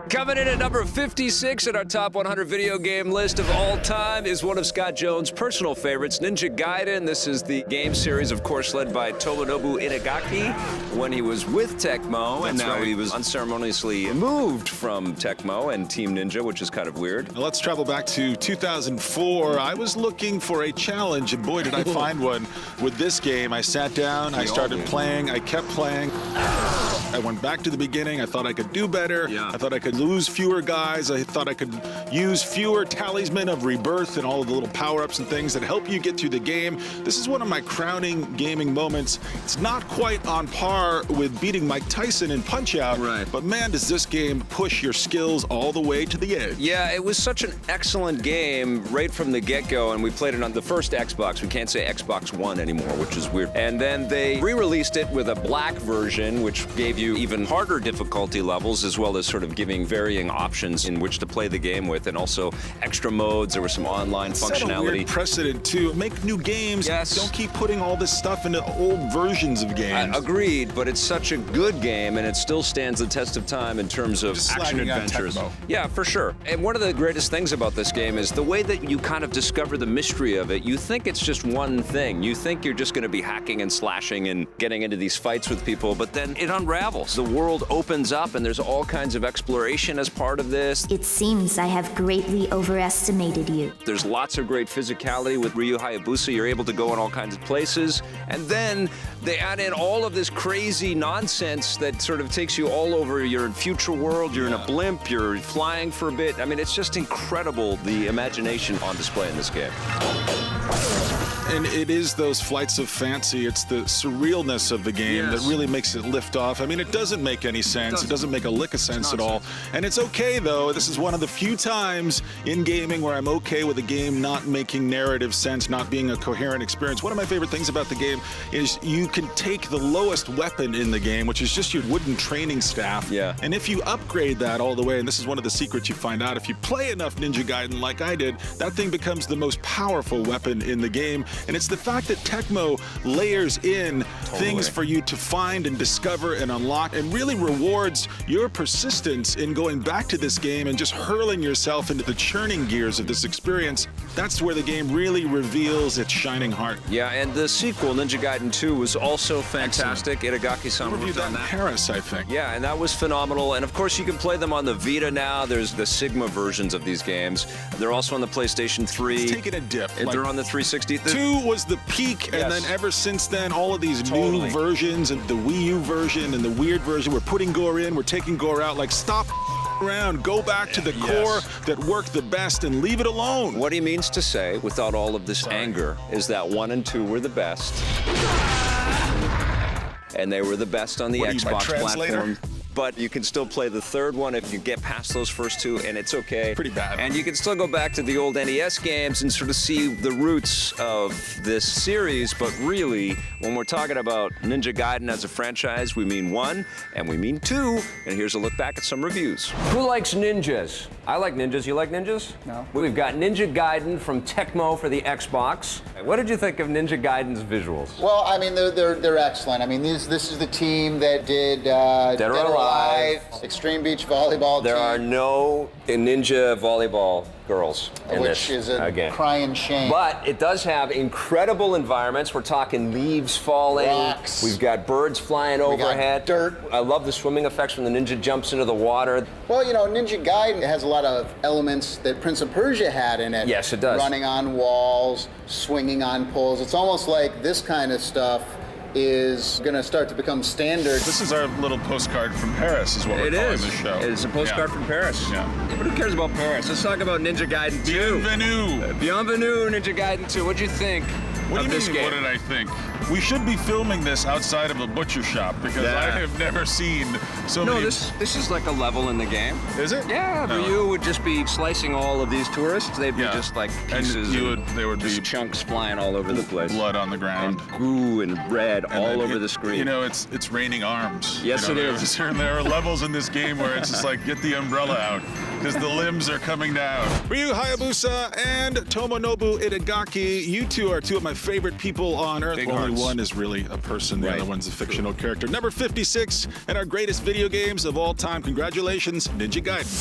Coming in at number 56 in our top 100 video game list of all time is one of Scott Jones' personal favorites, Ninja Gaiden. This is the game series, of course, led by Tomonobu Itagaki when he was with Tecmo, and now he was unceremoniously moved from Tecmo and Team Ninja, which is kind of weird. Now let's travel back to 2004. I was looking for a challenge, and boy, did I find one with this game. I sat down, I started playing, I kept playing. I went back to the beginning. I thought I could do better. I thought I could lose fewer guys. I thought I could use fewer talisman of rebirth and all of the little power-ups and things that help you get through the game. This is one of my crowning gaming moments. It's not quite on par with beating Mike Tyson in Punch-Out, but man, does this game push your skills all the way to the edge. Yeah, it was such an excellent game right from the get-go, and we played it on the first Xbox. We can't say Xbox One anymore, which is weird. And then they re-released it with a black version, which gave you even harder difficulty levels, as well as sort of giving varying options in which to play the game with, and also extra modes. There was some online functionality. Set a weird precedent too. Make new games. Don't keep putting all this stuff into old versions of games. Agreed, but it's such a good game, and it still stands the test of time in terms of action adventures. Yeah, for sure. And one of the greatest things about this game is the way that you kind of discover the mystery of it. You think it's just one thing. You think you're just going to be hacking and slashing and getting into these fights with people, but then it unravels. The world opens up, and there's all kinds of exploration as part of this. It seems I have greatly overestimated you. There's lots of great physicality with Ryu Hayabusa. You're able to go in all kinds of places. And then they add in all of this crazy nonsense that sort of takes you all over. You're in future world, you're in a blimp, you're flying for a bit. I mean, it's just incredible, the imagination on display in this game. And it is those flights of fancy. It's the surrealness of the game that really makes it lift off. I mean, it doesn't make any sense. It doesn't make a lick of sense at all. And it's okay, though. This is one of the few times in gaming where I'm okay with a game not making narrative sense, not being a coherent experience. One of my favorite things about the game is you can take the lowest weapon in the game, which is just your wooden training staff. And if you upgrade that all the way, and this is one of the secrets you find out, if you play enough Ninja Gaiden like I did, that thing becomes the most powerful weapon in the game. And it's the fact that Tecmo layers in things for you to find and discover and unlock, and really rewards your persistence in going back to this game and just hurling yourself into the churning gears of this experience. That's where the game really reveals its shining heart. Yeah, and the sequel, Ninja Gaiden 2, was also fantastic. Itagaki-san worked on that. Paris, I think. Yeah, and that was phenomenal. And of course, you can play them on the Vita now. There's the Sigma versions of these games. They're also on the PlayStation 3. It's taking a dip. They're on the 360. 2 was the peak, and then ever since then, all of these new versions, and the Wii U version and the weird version, we're putting gore in, we're taking gore out. Like, stop around, go back to the core that worked the best and leave it alone. What he means to say, without all of this anger, is that 1 and 2 were the best. And they were the best on the Xbox platform. But you can still play the third one if you get past those first two, and it's okay. Pretty bad. And you can still go back to the old NES games and sort of see the roots of this series, but really, when we're talking about Ninja Gaiden as a franchise, we mean 1 and we mean 2, and here's a look back at some reviews. Who likes ninjas? I like ninjas. You like ninjas? No. We've got Ninja Gaiden from Tecmo for the Xbox. What did you think of Ninja Gaiden's visuals? Well, I mean, they're excellent. I mean, this is the team that did Dead or Alive, Extreme Beach Volleyball There team. are no ninja volleyball girls in which this is a game. crying shame. But it does have incredible environments. We're talking leaves falling. Rocks. We've got birds flying overhead. Dirt. I love the swimming effects when the ninja jumps into the water. Well, you know, Ninja Gaiden has a lot of elements that Prince of Persia had in it. Yes, it does. Running on walls, swinging on poles. It's almost like this kind of stuff is going to start to become standard. This is our little postcard from Paris, is what we're calling this show. It is a postcard from Paris. Yeah. But who cares about Paris? Let's talk about Ninja Gaiden 2. Bienvenue. Bienvenue, Ninja Gaiden 2. What'd you think What of do you this mean, game? what did I think? We should be filming this outside of a butcher shop, because I have never seen so many... No, this is like a level in the game. Is it? Yeah, Ryu would just be slicing all of these tourists. They'd be just like pieces. And there would be chunks flying all over the place. Blood on the ground. And goo and red all over the screen. You know, it's raining arms. Yes, you know, it is. There are levels in this game where it's just like, get the umbrella out, because the limbs are coming down. Ryu Hayabusa and Tomonobu Itagaki, you two are two of my favorite people on Earth. Big Only hearts. one is really a person, the other one's a fictional character. Number 56 and our greatest video games of all time. Congratulations, Ninja Gaiden.